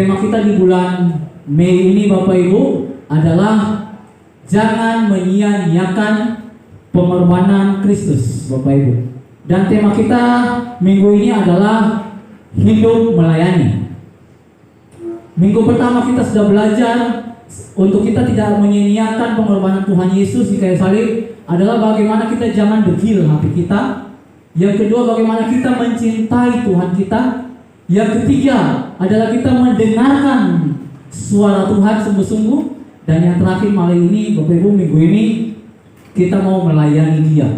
tema kita di bulan Mei ini Bapak Ibu adalah jangan menyia-nyiakan pengorbanan Kristus Bapak Ibu. Dan tema kita minggu ini adalah hidup melayani. Minggu pertama kita sudah belajar untuk kita tidak menyia-nyiakan pengorbanan Tuhan Yesus di kayu salib adalah bagaimana kita jangan degil hati kita. Yang kedua, bagaimana kita mencintai Tuhan kita. Yang ketiga adalah kita mendengarkan suara Tuhan sungguh-sungguh. Dan yang terakhir malam ini, Bapak Ibu, minggu ini kita mau melayani Dia.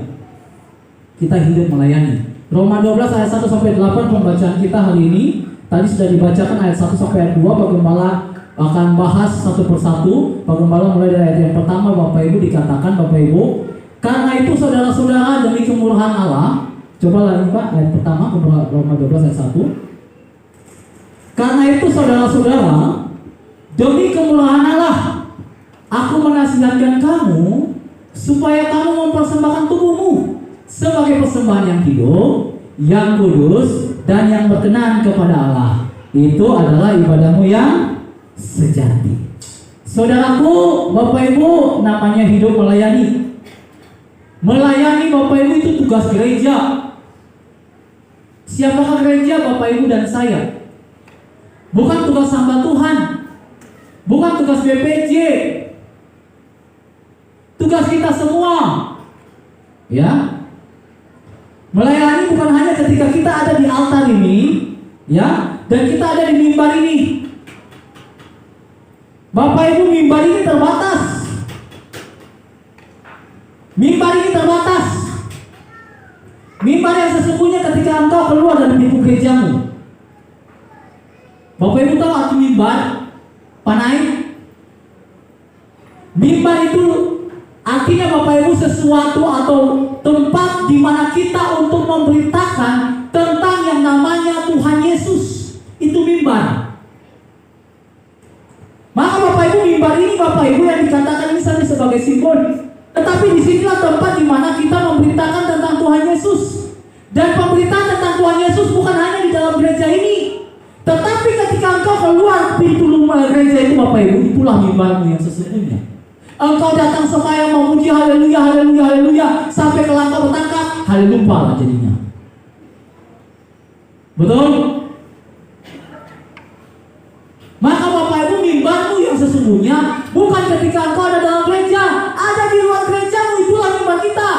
Kita hidup melayani. Roma 12 ayat 1 sampai 8 pembacaan kita hari ini. Tadi sudah dibacakan ayat 1 sampai ayat 2. Pak Gembala akan bahas satu persatu. Pak Gembala mulai dari ayat yang pertama, Bapak Ibu, dikatakan Bapak Ibu, karena itu saudara-saudara demi kemurahan Allah. Coba lagi Pak, ayat pertama Roma 12 ayat 1. Karena itu saudara-saudara, demi kemurahan Allah, aku menasihatkan kamu supaya kamu mempersembahkan tubuhmu sebagai persembahan yang hidup, yang kudus, dan yang berkenan kepada Allah. Itu adalah ibadahmu yang sejati. Saudaraku, Bapak Ibu, namanya hidup melayani. Melayani Bapak Ibu itu tugas gereja. Siapakah gereja? Bapak Ibu dan saya. Bukan tugas hamba Tuhan, bukan tugas BPJ. Tugas kita semua. Ya. Melayani bukan hanya ketika kita ada di altar ini, ya, dan kita ada di mimbar ini. Bapak Ibu, mimbar ini terbatas. Mimbar ini terbatas. Mimbar yang sesungguhnya ketika engkau keluar dari pintu gerejamu. Bapak Ibu tahu arti mimbar? Panai? Mimbar itu artinya Bapak Ibu sesuatu atau tempat di mana kita untuk memberitakan tentang yang namanya Tuhan Yesus. Itu mimbar. Maka Bapak Ibu, mimbar ini Bapak Ibu yang dikatakan misalnya sebagai simbol. Tetapi disinilah tempat di mana kita memberitakan tentang Tuhan Yesus. Dan pemberitaan tentang Tuhan Yesus bukan hanya di dalam gereja ini, tetapi ketika engkau keluar pintu rumah gereja itu Bapak Ibu, itulah mimbarmu yang sesungguhnya. Engkau datang sembahyang memuji haleluya, haleluya, haleluya, sampai ke langkah bertangkap, haleluya lah jadinya. Betul? Maka Bapak Ibu, mimbarmu yang sesungguhnya bukan ketika engkau ada dalam gereja, ada di luar gerejamu, itulah mimbar kita.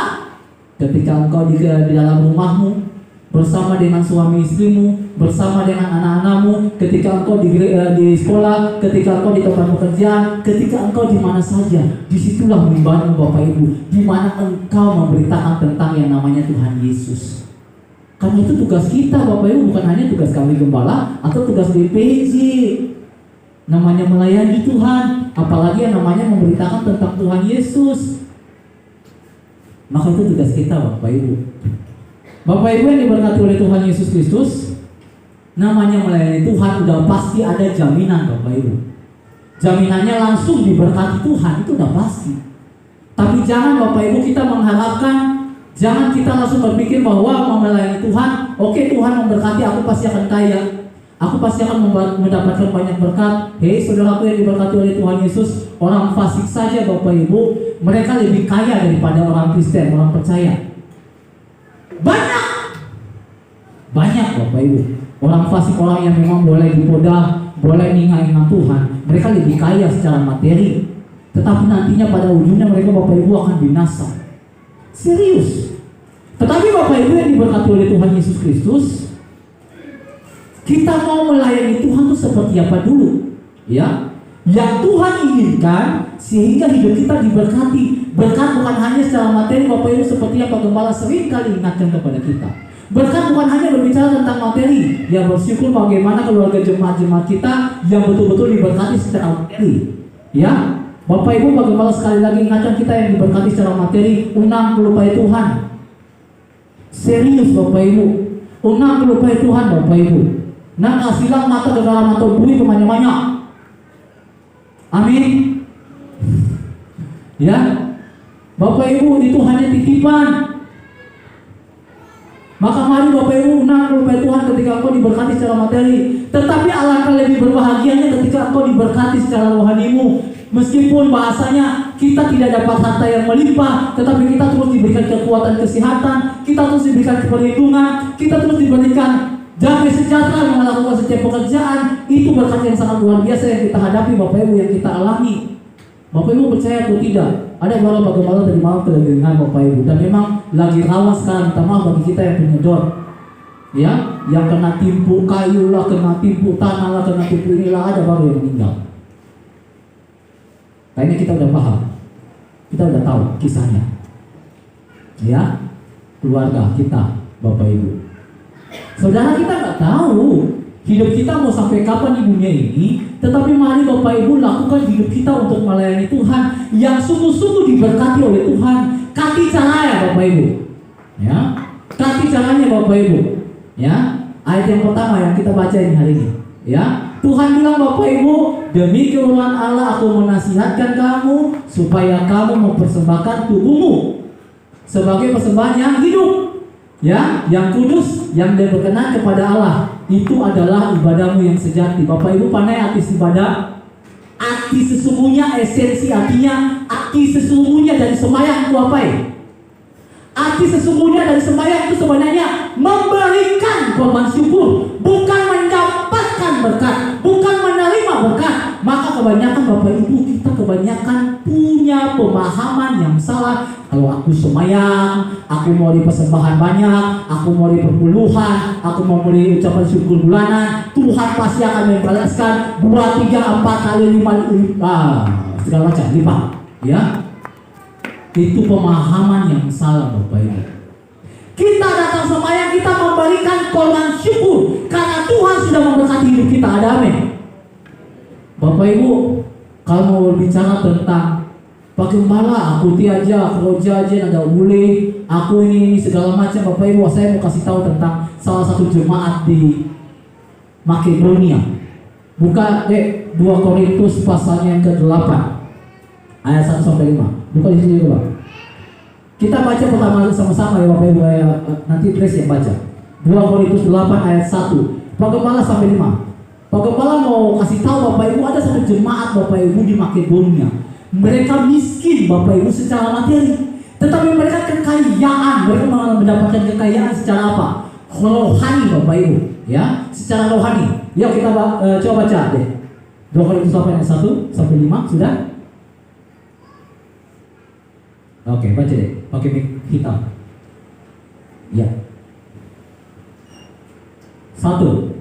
Ketika engkau di dalam rumahmu, bersama dengan suami istrimu, bersama dengan anak-anakmu, ketika engkau di sekolah, ketika engkau di tempat pekerjaan, ketika engkau di mana saja, disitulah mimbarmu Bapak Ibu, di mana engkau memberitakan tentang yang namanya Tuhan Yesus. Karena itu tugas kita Bapak Ibu, bukan hanya tugas kami gembala atau tugas BPJ. Namanya melayani Tuhan, apalagi yang namanya memberitakan tentang Tuhan Yesus. Maka itu tugas kita Bapak Ibu. Bapak Ibu yang diberkati oleh Tuhan Yesus Kristus, namanya melayani Tuhan udah pasti ada jaminan Bapak Ibu. Jaminannya langsung diberkati Tuhan, itu udah pasti. Tapi jangan Bapak Ibu kita mengharapkan, jangan kita langsung berpikir bahwa melayani Tuhan, oke, Tuhan memberkati aku pasti akan kaya, aku pasti akan mendapatkan banyak berkat. Hei saudaraku yang diberkati oleh Tuhan Yesus, orang fasik saja Bapak Ibu, mereka lebih kaya daripada orang Kristen, orang percaya. Banyak Bapak Ibu. Orang fasik, orang yang memang boleh dipodah, boleh ingat Tuhan, mereka lebih kaya secara materi. Tetapi nantinya pada ujungnya mereka Bapak Ibu akan binasa. Serius. Tetapi Bapak Ibu yang diberkati oleh Tuhan Yesus Kristus, kita mau melayani Tuhan itu seperti apa dulu? Ya, yang Tuhan inginkan sehingga hidup kita diberkati. Berkat bukan hanya secara materi Bapak Ibu, seperti yang Pak Gembala sering kali ingatkan kepada kita. Berkat bukan hanya berbicara tentang materi. Ya, bersyukur bagaimana keluarga jemaat-jemaat kita yang betul-betul diberkati secara materi. Ya, Bapak Ibu, Pak Gembala sekali lagi ingatkan kita yang diberkati secara materi, unang melupai Tuhan. Serius Bapak Ibu, unang melupai Tuhan Bapak Ibu. Nah, kasilang mata gegara mata bui kemana-mana. Amin. Ya, Bapak Ibu, itu hanya titipan. Maka mari Bapak Ibu unang melupai Tuhan ketika engkau diberkati secara materi. Tetapi alangkah lebih berbahagianya engkau diberkati secara rohanimu. Meskipun bahasanya kita tidak dapat harta yang melimpah, tetapi kita terus diberikan kekuatan kesehatan, kita terus diberikan perlindungan, kita terus diberikan damai sejahtera yang melakukan setiap pekerjaan. Itu berkat yang sangat luar biasa yang kita hadapi, Bapak Ibu, yang kita alami. Bapak Ibu percaya atau tidak? Ada beberapa gembala dari malam kedengaran Bapak Ibu, dan memang lagi rawan sekarang, minta maaf bagi kita yang penyedot, ya, yang kena timpuk kayu lah, kena timpuk tanah lah, kena timpuk inilah, ada baru yang meninggal. Kayaknya kita udah paham, kita udah tahu kisahnya, ya, keluarga kita, Bapak Ibu. Saudara, kita nggak tahu hidup kita mau sampai kapan di dunia ini, tetapi mari Bapak Ibu lakukan hidup kita untuk melayani Tuhan yang sungguh-sungguh diberkati oleh Tuhan. Kaki caranya Bapak Ibu, ya, kaki caranya Bapak Ibu, ya. Ayat yang pertama yang kita baca ini hari ini, ya. Tuhan bilang, Bapak Ibu, demi kemuliaan Allah aku menasihatkan kamu supaya kamu mempersembahkan tubuhmu sebagai persembahan yang hidup, ya, yang kudus, yang berkenan kepada Allah. Itu adalah ibadahmu yang sejati. Bapak Ibu pandai arti ibadah. Arti sesungguhnya, esensi artinya, arti sesungguhnya dari sembahyang itu apa ya? Arti sesungguhnya dari sembahyang itu sebenarnya memberikan korban syukur, bukan mendapatkan berkat, bukan menerima berkat. Maka kebanyakan Bapak Ibu, kita kebanyakan punya pemahaman yang salah. Kalau aku sembahyang, aku mau di persembahan banyak, aku mau di perpuluhan, aku mau beri ucapan syukur bulanan, Tuhan pasti akan membalaskan 2, 3, 4 kali 5, segala macam lipat, ya. Itu pemahaman yang salah Bapak Ibu. Kita datang sembahyang, kita memberikan korban syukur karena Tuhan sudah memberkati hidup kita. Ada amin. Bapak Ibu, kalau mau bicara tentang Pak Gembala, aku aja, kerja aja, ada boleh, aku ini segala macam, Bapak Ibu, saya mau kasih tahu tentang salah satu jemaat di Makedonia. Buka 2 Korintus pasalnya yang ke-8 ayat 1-5. Buka di sini dulu, Pak. Kita baca pertama sama-sama ya Bapak Ibu, nanti Trace yang baca. 2 Korintus 8 ayat 1. Pak Gembala sampai 5. Pak Gembala mau kasih tahu Bapak Ibu, ada satu jemaat Bapak Ibu di Makedonia. Mereka miskin Bapak Ibu secara materi, tetapi mereka kekayaan. Mereka mendapatkan kekayaan secara apa? Rohani Bapak Ibu, ya, secara rohani. Yuk kita coba baca deh. 2 Korintus 8 ayat 1-5 sudah? Oke, baca deh, pakai mic hitam. Ya. 1.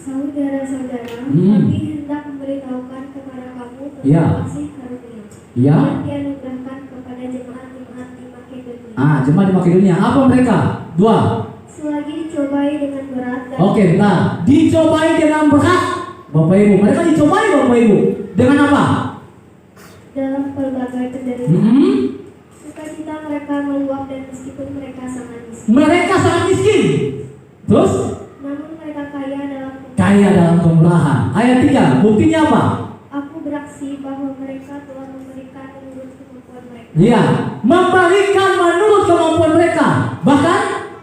Saudara-saudara, kami hendak memberitahukan kepada kamu tentang kasih karunia yang dianugerahkan kepada jemaat-jemaat di Makedonia. Jemaat di Makedonia. Apa mereka? 2. Selagi dicobai dengan berat dan Oke, bentar. Dicobai dengan berat, Bapak Ibu. Mereka dicobai Bapak Ibu dengan apa? dalam pelbagai penderitaan. Sukacita mereka meluap dan meskipun mereka sangat miskin. Mereka sangat miskin. Terus? Namun mereka kaya dalam kemurahan. Ayat 3, buktinya apa? Aku beraksi bahwa mereka telah memberikan menurut kemampuan mereka. Iya, memberikan menurut kemampuan mereka. Bahkan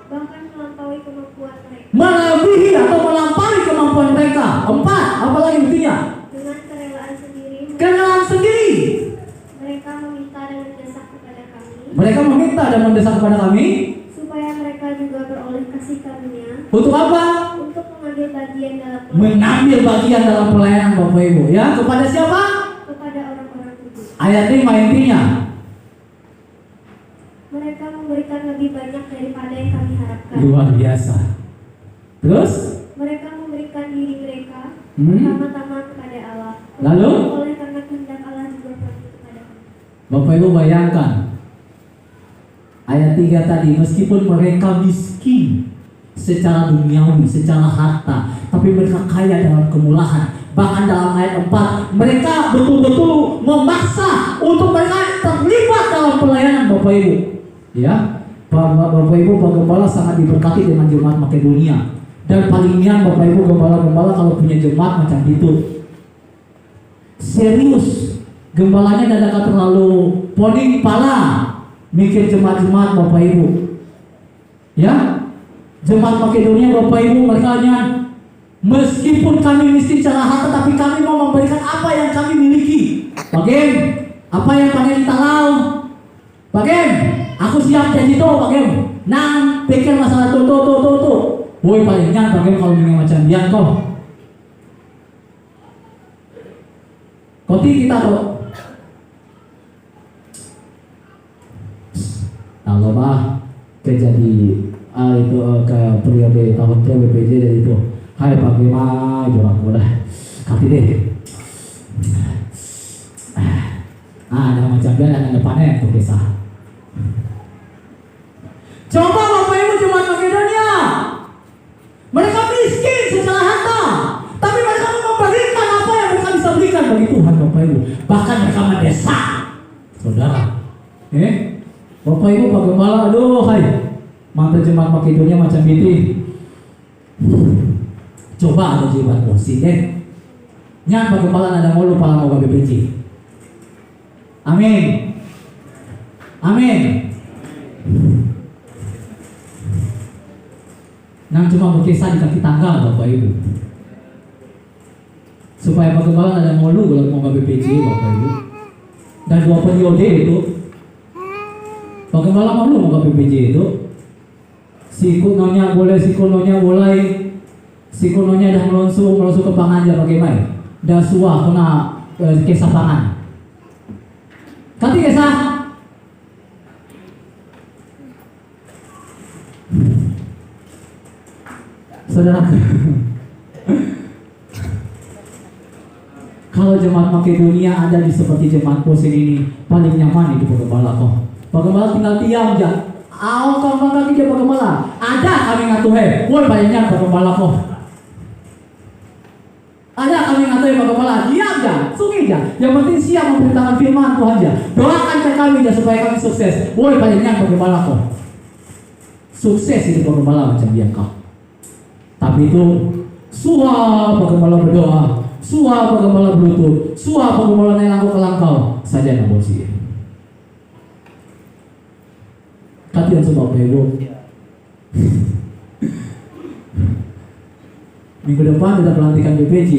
melampaui kemampuan mereka. Melebihi atau melampaui kemampuan mereka. 4, apalagi buktinya? Dengan kerelaan sendiri. Kerelaan sendiri. Mereka meminta dan mendesak kepada kami. Mereka meminta dan mendesak kepada kami. Supaya mereka juga beroleh kasih karunia. Untuk apa? Untuk mengambil bagian dalam pelayanan. Mengambil bagian dalam pelayanan Bapak Ibu. Ya, kepada siapa? Kepada orang-orang kudus. Ayat 5 intinya. Mereka memberikan lebih banyak daripada yang kami harapkan. Luar biasa. Terus? Mereka memberikan diri mereka pertama-tama kepada Allah. Lalu? Oleh karena kehendak Allah juga kepada kami. Bapak Ibu bayangkan. Ayat 3 tadi, meskipun mereka miskin secara duniawi, secara harta, tapi mereka kaya dalam kemurahan. Bahkan dalam ayat 4, mereka betul-betul memaksa untuk mereka terlibat dalam pelayanan Bapak Ibu. Ya, Bapak Ibu, Pak Gembala sangat diberkati dengan jemaat Makedonia. Dan palingnya Bapak Ibu gembala-gembala kalau punya jemaat macam itu, serius, gembalanya tidak terlalu poning pala mikir jemaat-jemaat Bapak Ibu. Ya, jemaat Makedonia Bapak Ibu mereka hanya Meskipun kami miskin secara harta, tapi kami mau memberikan apa yang kami miliki. Bagaimana? Apa yang panen di talau? Bagaimana? Aku siap janji itu, bagaimana? Nang pikir masalah tuh. Woi palingnya bagaimana kalau dengan macam dia kok? Koti kita tuh. Kalau bah kejadi itu ke periode tahun BPJ dari itu. Hai bagaimana jorang udah kati deh. Ada macam dia ada depannya tuh kisah. Coba Bapak Ibu jemaat Makedonia, mereka miskin secara harta, tapi mereka memberikan apa yang mereka bisa berikan bagi Tuhan Bapak Ibu. Bahkan mereka mendesak, saudara. Bapak Ibu bagaimana? Aduh, hai mantan jemaat Makedonia macam itu. Coba ada jemaat posisi deh. Nyan bagaimana ada mau lupa mau BPJ. Amin. Nang cuma berkisah di kaki tangga Bapak Ibu. Supaya bagaimana ada mau lu kalau mau BPJ Bapak Ibu. Dan 2 periode itu. Bagaimana mau lu mau BPJ itu? Sikunonya boleh, sikunonya dah melonsu ke panganja bagaimana? Dah suah kena kisah pangan. Kati kisah. Saudara, kalau jemaat Makedonia ada di seperti jemaat Posin ini, paling nyaman itu Pagembala kok. Pagembala tinggal diam aja. Kau bangga dia Pagembala. Ada kami ngatuhe, woi banyaknya Pagembala kok. Ada kami ngatuhe Pagembala, diam aja, sungi aja. Yang penting siap memberitakan firman Tuhan aja. Doakan ke kami aja supaya kami sukses. Woi banyaknya Pagembala kok. Sukses itu Pagembala macam dia kau. Tapi itu suah Pagembala berdoa, suah Pagembala berlutut, suah Pagembala naik ke langkau saja nak bosi. Katian sebab Ibu. Minggu depan kita pelantikan BPJ.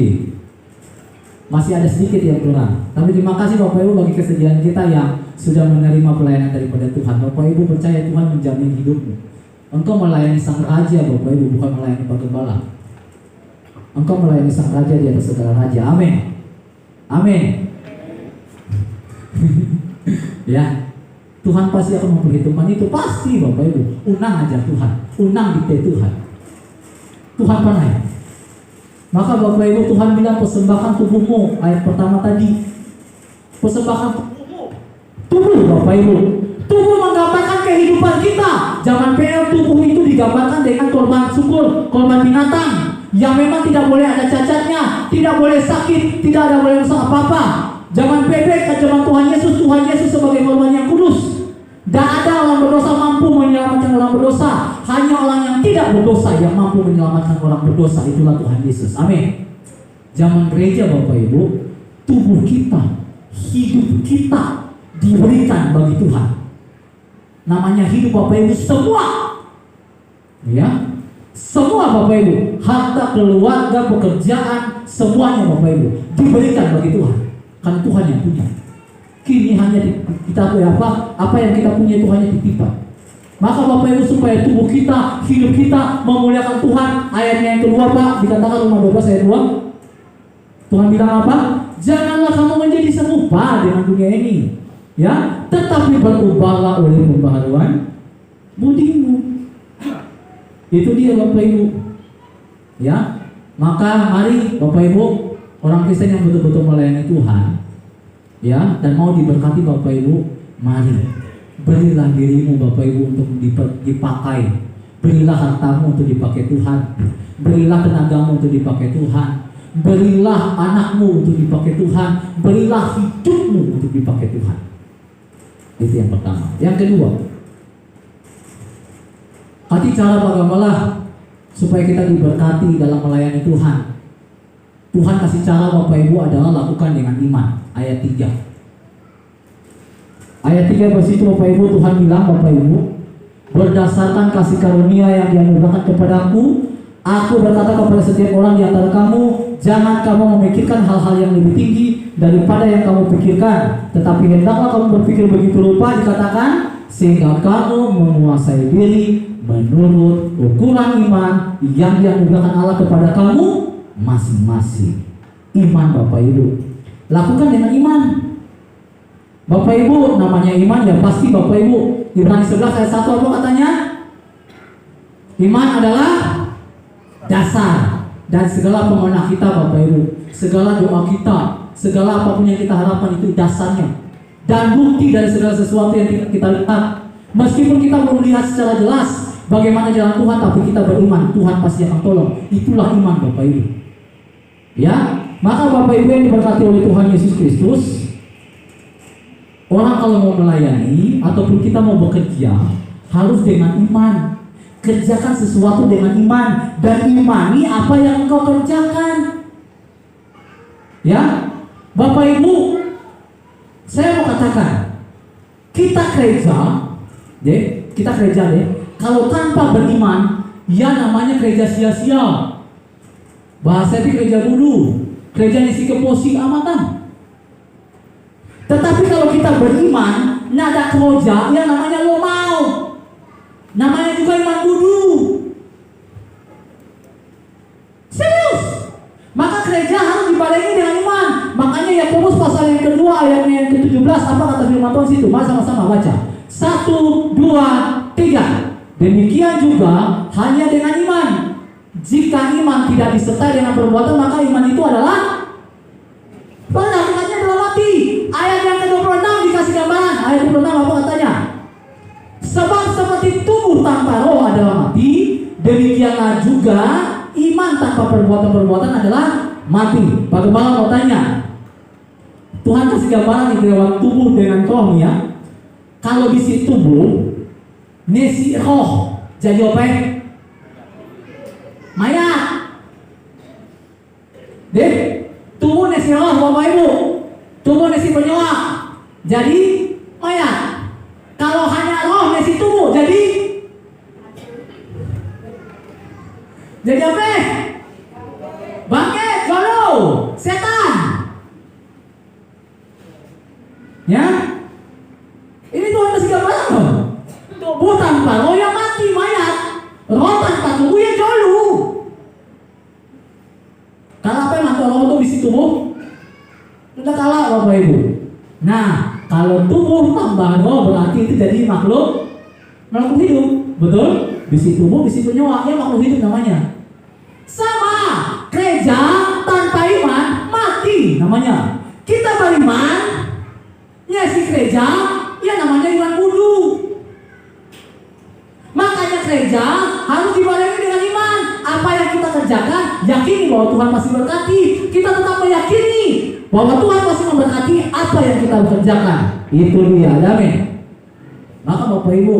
Masih ada sedikit yang kurang. Tapi terima kasih Bapak Ibu bagi kesediaan kita yang sudah menerima pelayanan daripada Tuhan. Bapak Ibu percaya Tuhan menjamin hidupmu. Engkau melayani Sang Raja Bapak Ibu, bukan melayani Pagembala. Engkau melayani Sang Raja di atas segala raja. Amin. Ya, Tuhan pasti akan memperhitungkan itu. Pasti Bapak Ibu. Unang aja Tuhan. Unang dikte Tuhan. Tuhan pandai. Maka Bapak Ibu Tuhan bilang persembahkan tubuhmu. Ayat pertama tadi. Persembahkan tubuhmu. Tubuh Bapak Ibu. Tubuh menggambarkan kehidupan kita. Zaman PL tubuh itu digambarkan dengan korban syukur, korban binatang yang memang tidak boleh ada cacatnya, tidak boleh sakit, tidak ada boleh rusak apa-apa. Zaman PB ke zaman Tuhan Yesus sebagai korban yang kudus. Dan ada orang berdosa mampu menyelamatkan orang berdosa. Hanya orang yang tidak berdosa yang mampu menyelamatkan orang berdosa. Itulah Tuhan Yesus. Amin. Zaman gereja Bapak Ibu, tubuh kita, hidup kita diberikan bagi Tuhan. Namanya hidup Bapak Ibu semua. Ya. Semua Bapak Ibu, harta, keluarga, pekerjaan, semuanya Bapak Ibu diberikan bagi Tuhan. Karena Tuhan yang punya. Kini hanya kita apa yang kita punya itu hanya dititipkan. Maka Bapak Ibu supaya tubuh kita, hidup kita memuliakan Tuhan. Ayatnya yang kedua Pak, dikatakan Roma 12 ayat 2. Tuhan bilang apa? Janganlah kamu menjadi serupa dengan dunia ini. Ya, tetapi berubahlah oleh pembaharuan budimu. Itu dia Bapak Ibu. Ya, maka mari Bapak Ibu orang Kristen yang betul-betul melayani Tuhan, ya, dan mau diberkati Bapak Ibu, mari berilah dirimu Bapak Ibu untuk dipakai. Berilah hartamu untuk dipakai Tuhan. Berilah tenagamu untuk dipakai Tuhan. Berilah anakmu untuk dipakai Tuhan. Berilah hidupmu untuk dipakai Tuhan. Itu yang pertama. Yang kedua, hati cara bagaimana supaya kita diberkati dalam melayani Tuhan. Tuhan kasih cara Bapak Ibu adalah lakukan dengan iman. Ayat 3. Ayat 3 versi itu Bapak Ibu, Tuhan bilang Bapak Ibu, berdasarkan kasih karunia yang dianugerahkan kepadaku, Aku berkata kepada setiap orang di antara kamu, jangan kamu memikirkan hal-hal yang lebih tinggi daripada yang kamu pikirkan, tetapi hendaklah kamu berpikir begitu rupa, dikatakan, sehingga kamu menguasai diri menurut ukuran iman yang dianugerahkan Allah kepada kamu masing-masing. Iman Bapak Ibu, lakukan dengan iman. Bapak Ibu, namanya iman ya pasti Bapak Ibu. Ibrani 11 ayat 1 apa katanya? Iman adalah dasar dan segala pemenang kita Bapak Ibu, segala doa kita, segala apapun yang kita harapkan itu dasarnya dan bukti dari segala sesuatu yang kita lihat. Meskipun kita belum lihat secara jelas bagaimana jalan Tuhan, tapi kita beriman Tuhan pasti akan tolong. Itulah iman Bapak Ibu. Ya, maka Bapak Ibu yang diberkati oleh Tuhan Yesus Kristus, orang kalau mau melayani ataupun kita mau bekerja harus dengan iman. Kerjakan sesuatu dengan iman dan imani apa yang engkau kerjakan. Ya, Bapak Ibu, saya mau katakan, kita gereja deh. Kalau tanpa beriman, ya namanya gereja sia-sia. Bahasa itu gereja dulu, gereja ngisi keposi amatan. Tetapi kalau kita beriman, nada kroja, ya namanya lo mau. Namanya juga iman kudu. Serius. Maka gereja harus dibarengi dengan iman. Makanya Yakobus pasal yang kedua ayat yang ke-17 apa kata firman Tuhan situ? Mari sama-sama baca. 1, 2, 3. Demikian juga hanya dengan iman. Jika iman tidak disertai dengan perbuatan, maka iman itu adalah artinya adalah mati. Ayat yang ke-26 dikasih gambaran. Ayat 26 apa katanya? Sebab seperti tubuh tanpa roh adalah mati, demikianlah juga iman tanpa perbuatan-perbuatan adalah mati. Pak Gembala mau tanya, Tuhan kasih gambaran itu lewat tubuh dengan roh ya. Kalau di situ tubuh, nesi roh jadi apa? Mayat. Deh, tubuh nesi roh Bapak Ibu, tubuh nesi penyewa, jadi mayat. Kalau hanya roh nesi tubuh jadi apa? Bangkit, jolo, setan. Ya, ini Tuhan kasih gambaran loh. Tubuh tanpa roh yang mati mayat, roh tanpa tubuh ya jolo. Kalau apa yang roh itu isi tubuh, udah kalah Bapak Ibu. Nah, kalau tubuh tambah roh berarti itu jadi makhluk hidup, betul? Bisi tubuh, bisi penyewa, ya makhluk hidup namanya. Sama, gereja tanpa iman mati namanya. Kita beriman, ya si gereja, ya namanya iman kudu. Makanya gereja harus dibarengi dengan iman. Apa yang kita kerjakan, yakini bahwa Tuhan masih berkati. Kita tetap meyakini bahwa Tuhan masih memberkati apa yang kita kerjakan. Itu dia, amin. Maka Bapak Ibu,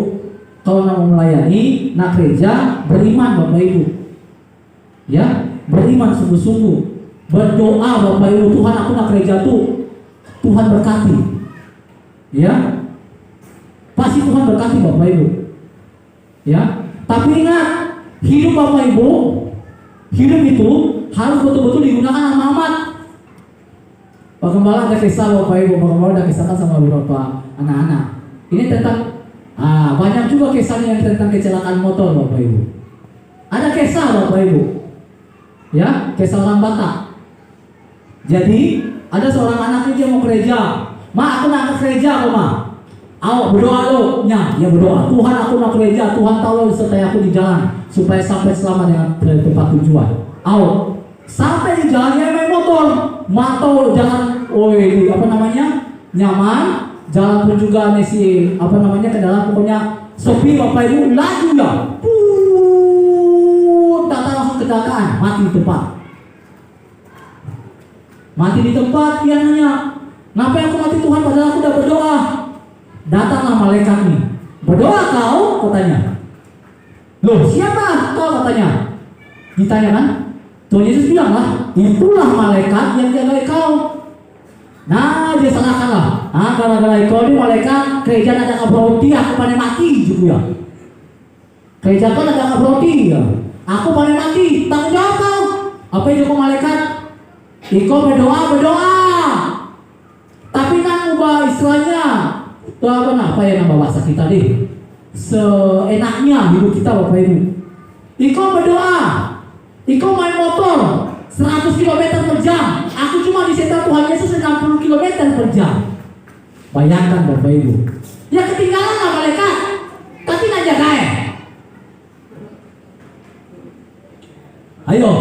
kalau mau melayani, nak gereja beriman Bapak Ibu. Ya, beriman sungguh-sungguh. Berdoa Bapak Ibu, Tuhan aku nak gereja tuh Tuhan berkati. Ya, pasti Tuhan berkati Bapak Ibu. Ya, tapi ingat, hidup Bapak Ibu, hidup itu harus betul-betul digunakan amat. Pak Gembala ada kisah Bapak Ibu, Pak Gembala ada kisahkan sama beberapa anak-anak. Ini tentang banyak juga kisahnya yang tentang kecelakaan motor Bapak Ibu. Ada kisah Bapak Ibu, ya kisah orang Batak. Jadi ada seorang anak dia mau gereja. Ma, aku nak ke gereja, Ma. Awak berdoa lo, ya berdoa. Tuhan aku nak gereja, Tuhan tahu sertai aku di jalan supaya sampai selamat dengan tempat tujuan. Awak sampai di jalan ya main motor, mantau jangan, nyaman. Jalan pun juga nesi kendaraan pokoknya sepi Bapak Ibu, laju ya. Tak langsung kecelakaan, mati di tempat. Mati di tempat, dia nanya, kenapa aku mati Tuhan padahal aku udah berdoa. Datanglah malaikat nih. Berdoa kau? Katanya. Loh, siapa kau? Katanya. Ditanya kan? Tuhan Yesus bilang lah, itulah malaikat yang jaga kau. Nah, dia salahkan lah. Gara-gara kau ini malaikat gereja ada kabroti, aku pada mati juga ya. Gereja kan ada kabroti ya. Aku boleh mati, tanggung jawab kau. Apa itu kau malaikat? Iko berdoa. Tapi kan ubah istilahnya, itu apa ya nama bahasa kita deh? Seenaknya hidup kita Bapak Ibu. Iko berdoa, Iko main motor 100 km per jam. Aku cuma disetel Tuhan Yesus 60 km per jam. Bayangkan Bapak Ibu. Ya ketinggalan lah malaikat. Tapi nanya gaya. Ayo.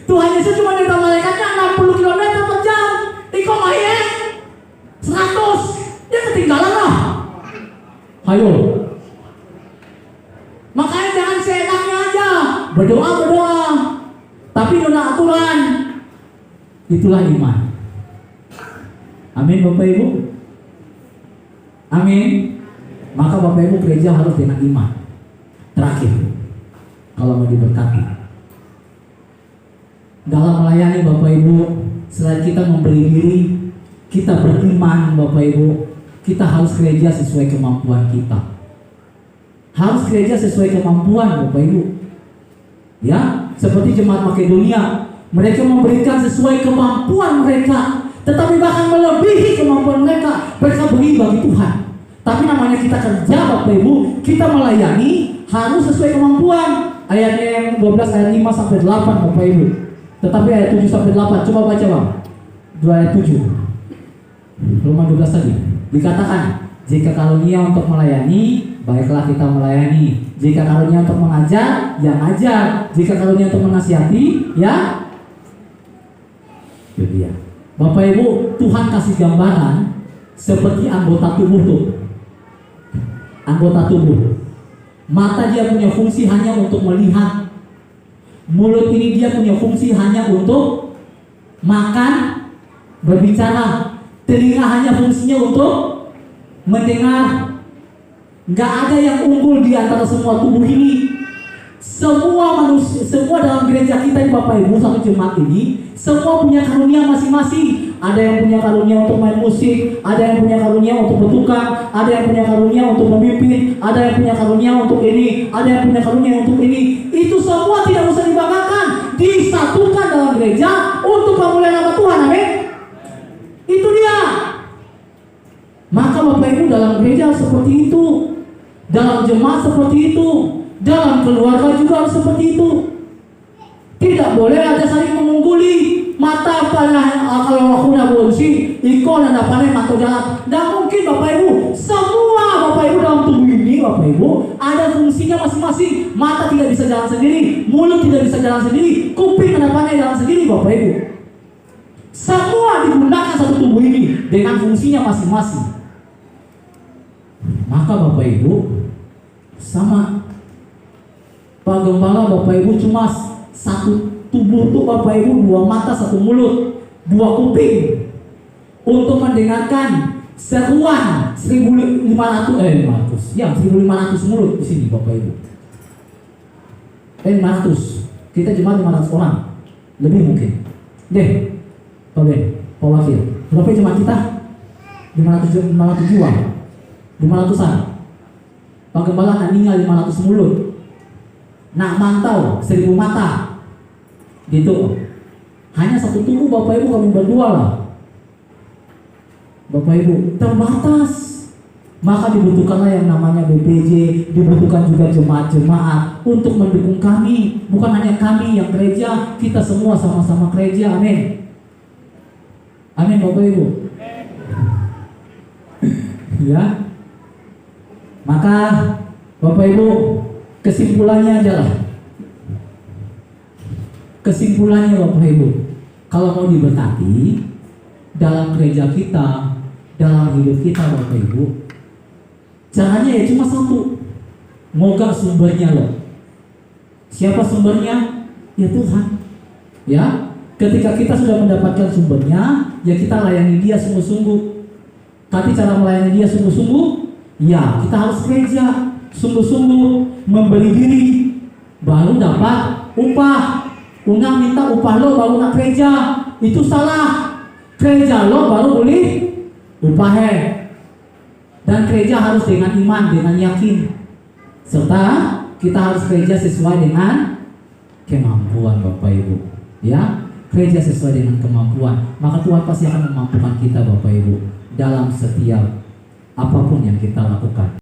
Tuhan Yesus cuma minta malaikatnya 60 km per jam. Iko main 100. Dia ketinggalan lah. Ayo. Makanya jangan seenaknya aja. Berdoa. Tapi nuna aturan. Itulah iman. Amin Bapak Ibu. Amin. Maka Bapak Ibu gereja harus dengan iman. Terakhir, kalau mau diberkati dalam melayani Bapak Ibu, selain kita memberi diri, kita beriman Bapak Ibu, kita harus gereja sesuai kemampuan kita. Harus gereja sesuai kemampuan Bapak Ibu. Ya, seperti jemaat Makedonia, mereka memberikan sesuai kemampuan mereka, tetapi bahkan melebihi kemampuan mereka. Mereka beri bagi Tuhan. Tapi namanya kita kerja Bapak Ibu, kita melayani harus sesuai kemampuan. Ayatnya yang 12 ayat 5 sampai 8 Bapak Ibu. Tetapi ayat 7 sampai 8 coba baca Bang. 2 ayat 7. Roma 12 tadi. Dikatakan, jika karunia untuk melayani, baiklah kita melayani. Jika karunia untuk mengajar, ya ngajar. Jika karunia untuk menasihati, ya itu dia. Bapak Ibu, Tuhan kasih gambaran seperti anggota tubuh tuh. Anggota tubuh. Mata dia punya fungsi hanya untuk melihat. Mulut ini dia punya fungsi hanya untuk makan, berbicara. Telinga hanya fungsinya untuk mendengar. Gak ada yang unggul di antara semua tubuh ini. Semua manusia, semua dalam gereja kita di Bapak Ibu satu jemaat ini, semua punya karunia masing-masing. Ada yang punya karunia untuk main musik, ada yang punya karunia untuk bertukang, ada yang punya karunia untuk memimpin, ada yang punya karunia untuk ini, ada yang punya karunia untuk ini. Itu semua tidak usah dibanggakan, disatukan dalam gereja untuk pemulihan nama Tuhan. Amin. Itu dia. Maka Bapak Ibu dalam gereja seperti itu, dalam jemaat seperti itu, dalam keluarga juga harus seperti itu. Tidak boleh ada saling mengungguli. Mata panah kalau aku nak bersih, ikon dan panah mata jalan. Dan mungkin Bapak Ibu, semua Bapak Ibu dalam tubuh ini Bapak Ibu ada fungsinya masing-masing. Mata tidak bisa jalan sendiri, mulut tidak bisa jalan sendiri, kuping dan panah jalan sendiri Bapak Ibu. Semua digunakan satu tubuh ini dengan fungsinya masing-masing. Maka Bapak Ibu sama Pak Gembala Bapak Ibu cuma satu tubuh tuh Bapak Ibu, 2 mata, 1 mulut, 2 kuping untuk mendengarkan seruan 1.500 mulut di sini Bapak Ibu. 500. Kita cuma 500 orang. Lebih mungkin. Deh. Pak Ben, Pak Wakil. Berapa cuma kita? 500 jiwa. 500-an. Pak Gembala nak tinggal 500 mulut. Nak mantau 1.000 mata. Gitu. Hanya satu tubuh Bapak Ibu kami berdua lah. Bapak Ibu terbatas. Maka dibutuhkanlah yang namanya BPJ, dibutuhkan juga jemaat-jemaat untuk mendukung kami. Bukan hanya kami yang gereja, kita semua sama-sama gereja. Amin. Amin Bapak Ibu. Ya. Maka Bapak Ibu kesimpulannya adalah, kesimpulannya Bapak Ibu, kalau mau diberkati dalam gereja kita, dalam hidup kita Bapak Ibu, caranya ya cuma satu, moga sumbernya loh. Siapa sumbernya? Ya Tuhan. Ya, ketika kita sudah mendapatkan sumbernya, ya kita layani dia sungguh-sungguh. Tapi cara melayani dia sungguh-sungguh, ya kita harus gereja sungguh-sungguh, memberi diri, baru dapat upah. Undang minta upah lo baru nak gereja, itu salah. Gereja lo baru boleh upah. Dan gereja harus dengan iman, dengan yakin. serta kita harus kerja sesuai dengan kemampuan Bapak Ibu. Ya, kerja sesuai dengan kemampuan. Maka Tuhan pasti akan memampukan kita Bapak Ibu dalam setiap apapun yang kita lakukan.